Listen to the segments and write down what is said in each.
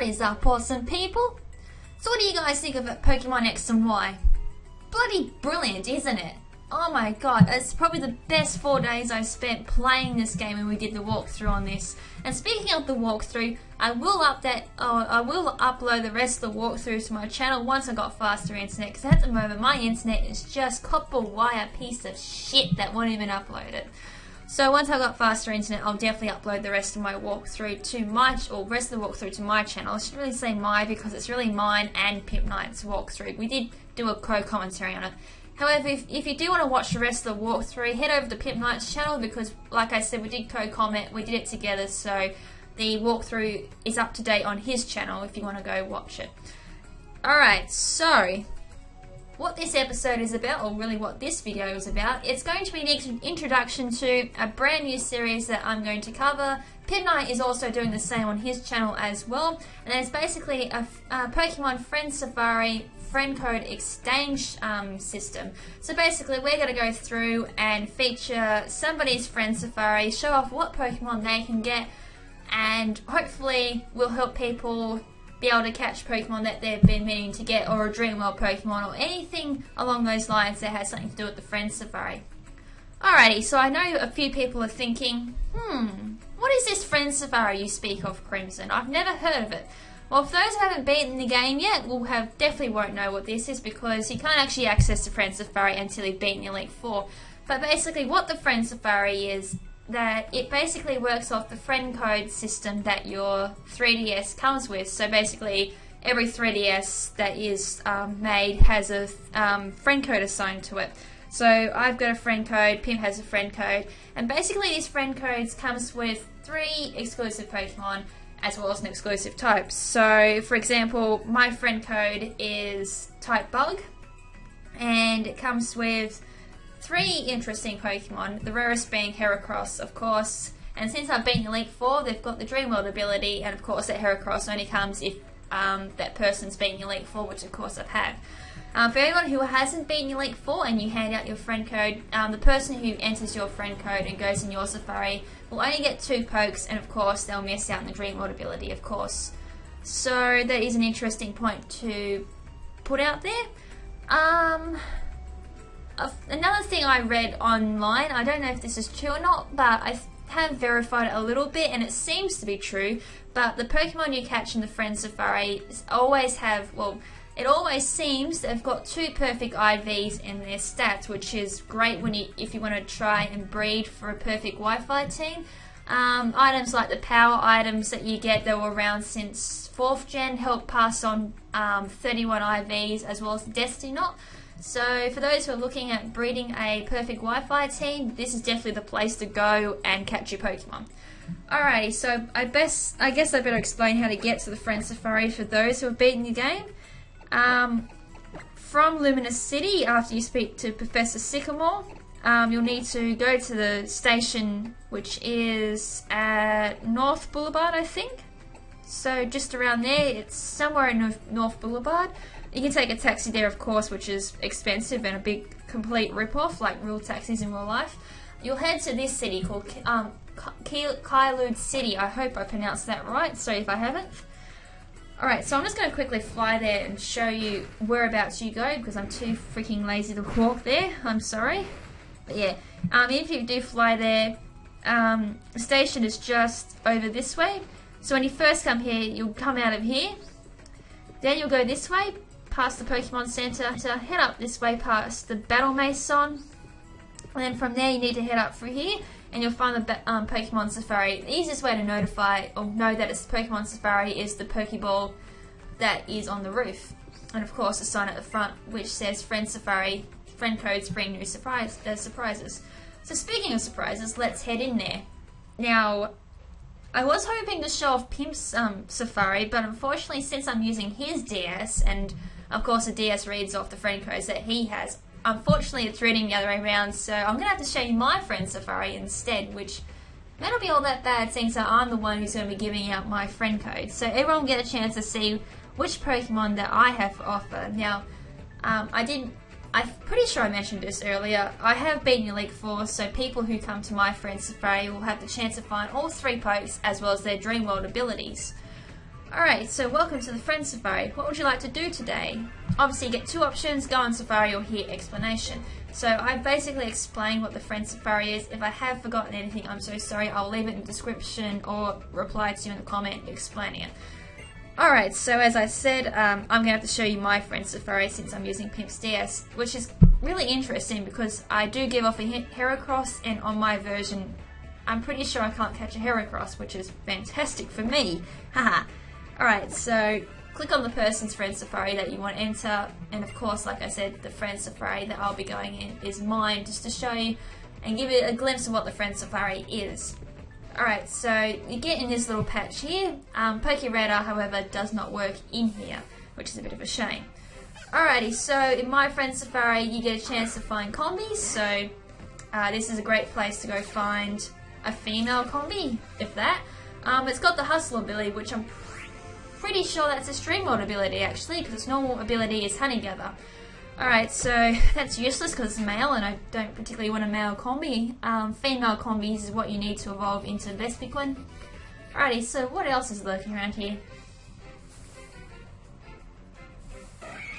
What is up, awesome people? So what do you guys think of Pokemon X and Y? Bloody brilliant, isn't it? Oh my god, it's probably the best 4 days I spent playing this game when we did the walkthrough on this. And speaking of the walkthrough, I will upload the rest of the walkthrough to my channel once I got faster internet, because at the moment my internet is just copper wire piece of shit that won't even upload it. So once I got faster internet, I'll definitely upload the rest of my walkthrough to rest of the walkthrough to my channel. I should really say my, because it's really mine and Pimp Knight's walkthrough. We did do a co-commentary on it. However, if you do want to watch the rest of the walkthrough, head over to Pimp Knight's channel, because like I said, we did co-comment, we did it together, so the walkthrough is up to date on his channel if you want to go watch it. Alright, so what this episode is about, or really what this video is about, it's going to be an introduction to a brand new series that I'm going to cover. Pimp Knight is also doing the same on his channel as well, and it's basically a Pokemon Friend Safari friend code exchange system. So basically we're going to go through and feature somebody's Friend Safari, show off what Pokemon they can get, and hopefully we'll help people be able to catch Pokemon that they've been meaning to get, or a Dream World Pokemon, or anything along those lines that has something to do with the Friend Safari. Alrighty, so I know a few people are thinking, what is this Friend Safari you speak of, KrimZen? I've never heard of it. Well, for those who haven't beaten the game yet, definitely won't know what this is, because you can't actually access the Friend Safari until you've beaten Elite 4. But basically what the Friend Safari is, that it basically works off the friend code system that your 3DS comes with. So basically every 3DS that is made has a friend code assigned to it. So I've got a friend code, Pimp has a friend code, and basically these friend codes comes with 3 exclusive Pokemon as well as an exclusive type. So for example, my friend code is type Bug, and it comes with 3 interesting Pokemon, the rarest being Heracross, of course. And since I've beaten Elite 4, they've got the Dream World ability, and of course that Heracross only comes if that person's beaten Elite 4, which of course I've had. For anyone who hasn't beaten Elite 4 and you hand out your friend code, the person who enters your friend code and goes in your Safari will only get 2 pokes, and of course they'll miss out on the Dream World ability, of course. So that is an interesting point to put out there. Another thing I read online, I don't know if this is true or not, but I have verified it a little bit, and it seems to be true, but the Pokemon you catch in the Friend Safari always have, well, it always seems they've got 2 perfect IVs in their stats, which is great if you want to try and breed for a perfect Wi-Fi team. Items like the power items that you get that were around since 4th gen help pass on 31 IVs, as well as the Destiny Knot. So for those who are looking at breeding a perfect Wi-Fi team, this is definitely the place to go and catch your Pokemon. Alrighty, so I guess I better explain how to get to the Friend Safari for those who have beaten the game. From Luminous City, after you speak to Professor Sycamore, you'll need to go to the station, which is at North Boulevard, I think. So just around there, it's somewhere in North Boulevard. You can take a taxi there, of course, which is expensive and a big complete rip-off, like real taxis in real life. You'll head to this city called Kailud City. I hope I pronounced that right, sorry if I haven't. Alright, so I'm just going to quickly fly there and show you whereabouts you go, because I'm too freaking lazy to walk there. I'm sorry. But yeah, if you do fly there, the station is just over this way. So when you first come here, you'll come out of here. Then you'll go this way, past the Pokemon Center, head up this way past the Battle Mason, and then from there you need to head up through here, and you'll find the Pokemon Safari. The easiest way to notify or know that it's Pokemon Safari is the Pokeball that is on the roof, and of course a sign at the front which says Friend Safari, friend codes bring new surprises. So speaking of surprises, let's head in there. Now, I was hoping to show off Pimp's Safari, but unfortunately since I'm using his DS, and of course the DS reads off the friend codes that he has, unfortunately it's reading the other way around, so I'm going to have to show you my Friend Safari instead, which may not be all that bad since I'm the one who's going to be giving out my friend code. So everyone will get a chance to see which Pokemon that I have to offer. Now, I'm pretty sure I mentioned this earlier, I have beaten Elite 4, so people who come to my Friend Safari will have the chance to find all 3 pokes as well as their Dream World abilities. Alright, so welcome to the Friend Safari. What would you like to do today? Obviously you get two options, go on Safari or hear explanation. So I've basically explained what the Friend Safari is. If I have forgotten anything, I'm so sorry. I'll leave it in the description or reply to you in the comment explaining it. Alright, so as I said, I'm going to have to show you my Friend Safari since I'm using Pimp's DS, which is really interesting because I do give off a Heracross, and on my version I'm pretty sure I can't catch a Heracross, which is fantastic for me. Haha. Alright, so click on the person's Friend Safari that you want to enter, and of course, like I said, the Friend Safari that I'll be going in is mine, just to show you and give you a glimpse of what the Friend Safari is. Alright, so you get in this little patch here. PokeRadar, however, does not work in here, which is a bit of a shame. Alrighty, so in my Friend Safari you get a chance to find Combees, so this is a great place to go find a female Combee, if that. It's got the Hustle ability, which I'm pretty sure that's a Stream World ability actually, because its normal ability is Honey Gather. Alright, so that's useless because it's male and I don't particularly want a male Combee. Female Combees is what you need to evolve into Vespiquen. Alrighty, so what else is lurking around here?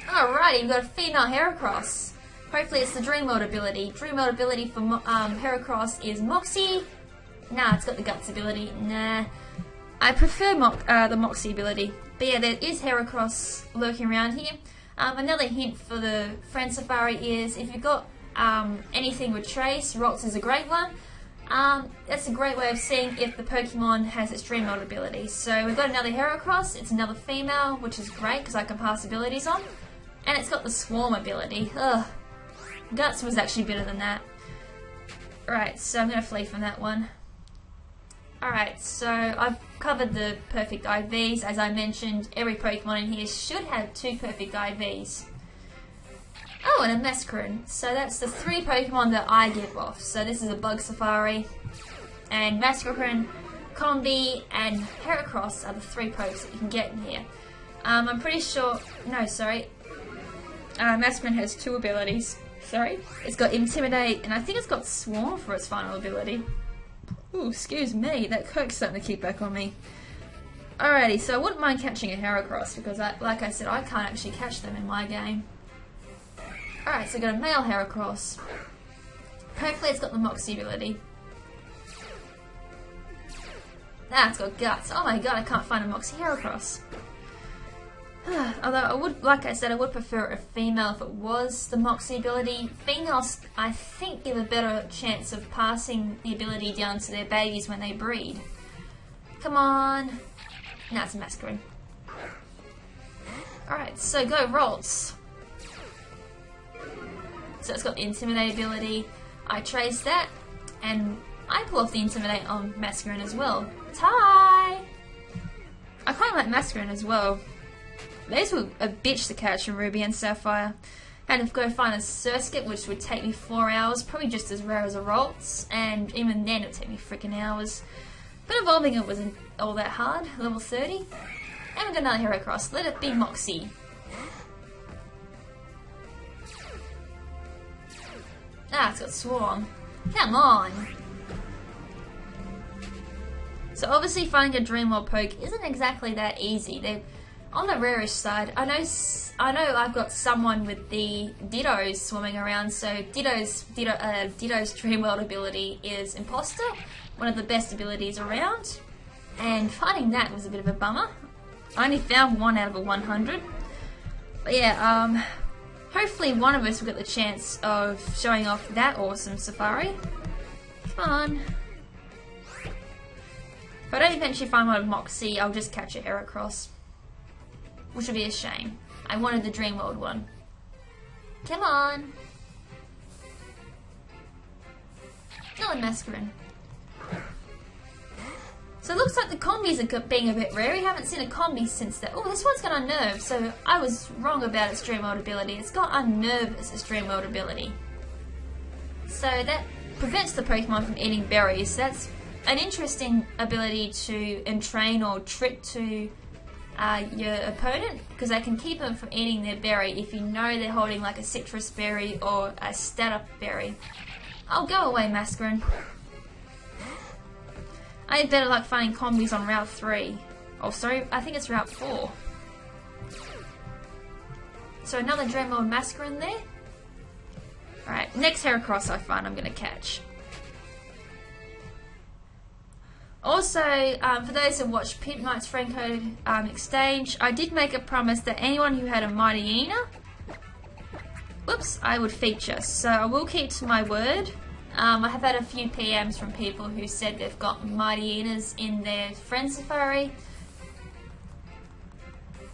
Alrighty, you've got a female Heracross. Hopefully it's the Dream World ability. Dream World ability for Heracross is Moxie. Nah, it's got the Guts ability. Nah. I prefer the Moxie ability. But yeah, there is Heracross lurking around here. Another hint for the Friend Safari is if you've got anything with Trace, Rocks is a great one. That's a great way of seeing if the Pokemon has its Dream World ability. So we've got another Heracross, it's another female, which is great because I can pass abilities on. And it's got the Swarm ability. Ugh. Guts was actually better than that. Right, so I'm going to flee from that one. Alright, so I've covered the perfect IVs. As I mentioned, every Pokemon in here should have two perfect IVs. Oh, and a Masquerain. So that's the three Pokemon that I give off. So this is a Bug Safari, and Masquerain, Combee, and Heracross are the three pokes that you can get in here. I'm pretty sure... No, sorry. Masquerain has two abilities. Sorry. It's got Intimidate, and I think it's got Swarm for its final ability. Ooh, excuse me, that Coke's starting to keep back on me. Alrighty, so I wouldn't mind catching a Heracross because, like I said, I can't actually catch them in my game. Alright, so I've got a male Heracross. Hopefully it's got the Moxie ability. Ah, it's got Guts. Oh my god, I can't find a Moxie Heracross. Although I would, like I said, I would prefer a female if it was the Moxie ability. Females, I think, give a better chance of passing the ability down to their babies when they breed. Come on. Nah, it's a Masquerain. Alright, so go Rolls. So it's got the Intimidate ability. I trace that, and I pull off the Intimidate on Masquerain as well. Tie! I quite like Masquerain as well. These were a bitch to catch in Ruby and Sapphire. Had to go find a Surskit, which would take me 4 hours, probably just as rare as a Ralts, and even then it would take me freaking hours. But evolving it wasn't all that hard, level 30. And we got another Heracross, let it be Moxie. Ah, it's got Swarm. Come on! So obviously finding a Dream World poke isn't exactly that easy. They're on the rarish side. I know I've got someone with the Dittos swimming around, so Ditto's Dream World ability is Imposter, one of the best abilities around, and finding that was a bit of a bummer. I only found one out of a 100. But yeah, hopefully one of us will get the chance of showing off that awesome safari. Come on. If I don't eventually find one of Moxie, I'll just catch a Heracross. Which would be a shame. I wanted the Dream World one. Come on! Oh, and Masquerain. So it looks like the Combees are being a bit rare. We haven't seen a Combee since that. Oh, this one's got Unnerve, so I was wrong about its Dream World ability. It's got Unnerve as its Dream World ability. So that prevents the Pokemon from eating berries. That's an interesting ability to entrain or trick to your opponent, because they can keep them from eating their berry if you know they're holding like a citrus berry or a status berry. Oh, go away, Masquerain. I had better luck finding Combees on Route 3. Oh, sorry, I think it's Route 4. So another Dreadmore Masquerain there. Alright, next Heracross I find I'm going to catch. Also, for those who watched Pimp Knight's friend code exchange, I did make a promise that anyone who had a Mighty Ina, whoops, I would feature. So I will keep to my word. I have had a few PMs from people who said they've got Mighty Inas in their friend safari.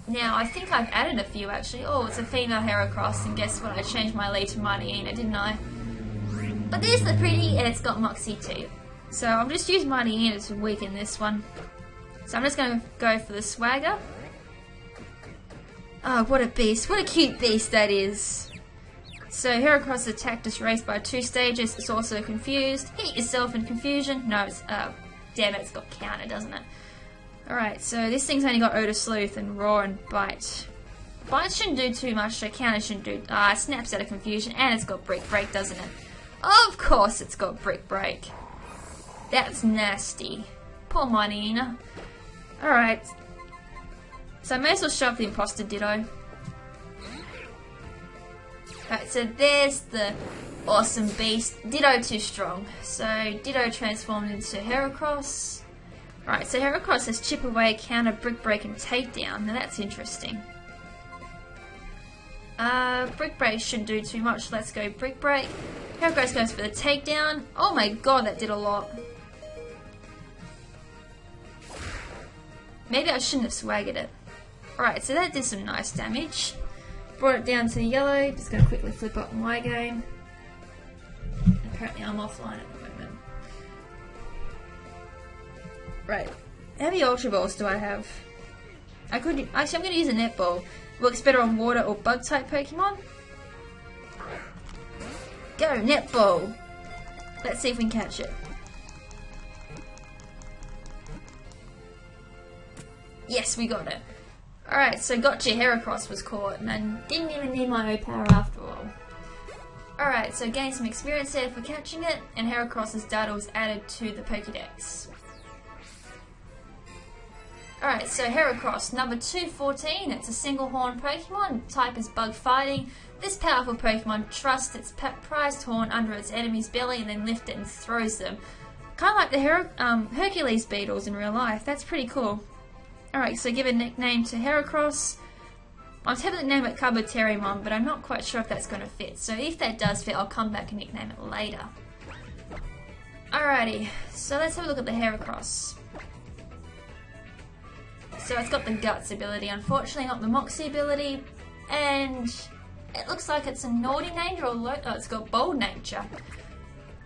Now, I think I've added a few actually. Oh, it's a female Heracross, and guess what? I changed my lead to Mighty Ina, didn't I? But there's the pretty, and it's got Moxie too. So I'm just using Mighty Ina to weaken this one. So I'm just going to go for the Swagger. Oh, what a beast. What a cute beast that is. So Heracross attacked us raised by 2 stages. It's also confused. Hit yourself in confusion. No, it's, damn it, it's got counter, doesn't it? Alright, so this thing's only got Odor Sleuth and Roar and Bite. Bite shouldn't do too much, so counter shouldn't do... it snaps out of confusion, and it's got Brick Break, doesn't it? Of course it's got Brick Break. That's nasty. Poor Mighty Ina. Alright. So I may as well show up the Imposter Ditto. Alright, so there's the awesome beast. Ditto too strong. So Ditto transformed into Heracross. Right, so Heracross has Chip Away, Counter, Brick Break, and Takedown. Now that's interesting. Brick Break shouldn't do too much. Let's go Brick Break. Heracross goes for the Takedown. Oh my god, that did a lot. Maybe I shouldn't have swaggered it. Alright, so that did some nice damage. Brought it down to yellow. Just going to quickly flip up my game. Apparently I'm offline at the moment. Right. How many Ultra Balls do I have? Actually, I'm going to use a Netball. Works better on water or bug type Pokemon. Go, Netball! Let's see if we can catch it. Yes, we got it. Alright, so gotcha, Heracross was caught, and I didn't even need my O-Power after all. Alright, so gained some experience there for catching it, and Heracross's data was added to the Pokédex. Alright, so Heracross, number 214, it's a single horn Pokemon, type is bug fighting. This powerful Pokemon trusts its prized horn under its enemy's belly and then lifts it and throws them. Kind of like the Hercules beetles in real life, that's pretty cool. Alright, so give a nickname to Heracross. I'm tempted to name it Carbotariumon, but I'm not quite sure if that's going to fit. So if that does fit, I'll come back and nickname it later. Alrighty, so let's have a look at the Heracross. So it's got the Guts ability, unfortunately not the Moxie ability, and it looks like it's a naughty nature, or it's got bold nature.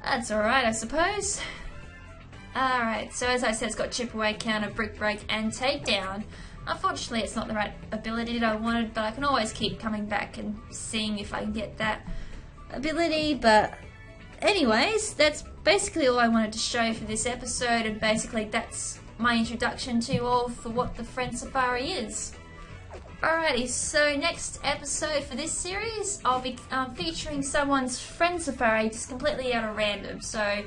That's alright, I suppose. Alright, so as I said, it's got Chip Away, Counter, Brick Break, and Takedown. Unfortunately, it's not the right ability that I wanted, but I can always keep coming back and seeing if I can get that ability. But anyways, that's basically all I wanted to show for this episode, and basically that's my introduction to you all for what the Friend Safari is. Alrighty, so next episode for this series, I'll be featuring someone's Friend Safari just completely out of random. So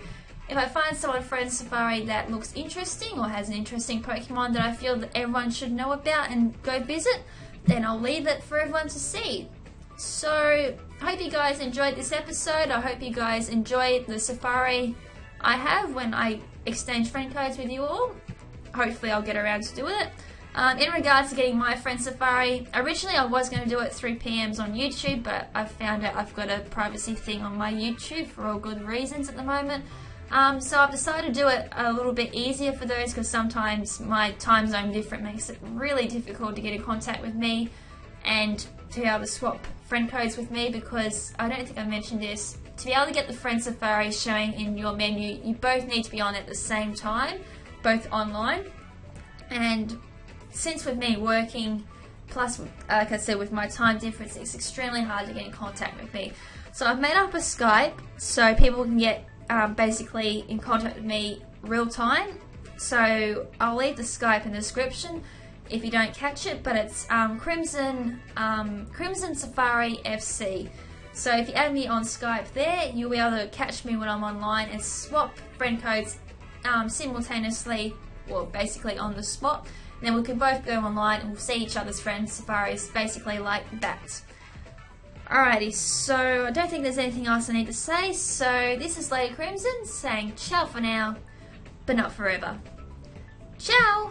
if I find someone Friend Safari that looks interesting or has an interesting Pokemon that I feel that everyone should know about and go visit, then I'll leave it for everyone to see. So I hope you guys enjoyed this episode. I hope you guys enjoyed the safari I have when I exchange friend codes with you all. Hopefully I'll get around to doing it. In regards to getting my Friend Safari, originally I was going to do it through PMs on YouTube, but I've found out I've got a privacy thing on my YouTube for all good reasons at the moment. So I've decided to do it a little bit easier for those, because sometimes my time zone different makes it really difficult to get in contact with me and to be able to swap friend codes with me, because I don't think I mentioned this. To be able to get the Friend Safari showing in your menu, you both need to be on at the same time, both online. And since with me working, plus like I said with my time difference, it's extremely hard to get in contact with me. So I've made up a Skype so people can get basically in contact with me real time. So I'll leave the Skype in the description if you don't catch it, but it's KrimZenSafariFC. So if you add me on Skype there, you'll be able to catch me when I'm online and swap friend codes simultaneously, well basically on the spot. then we can both go online and we'll see each other's friends. Safari is basically like that. Alrighty, so I don't think there's anything else I need to say, so this is Lady KrimZen saying ciao for now, but not forever. Ciao!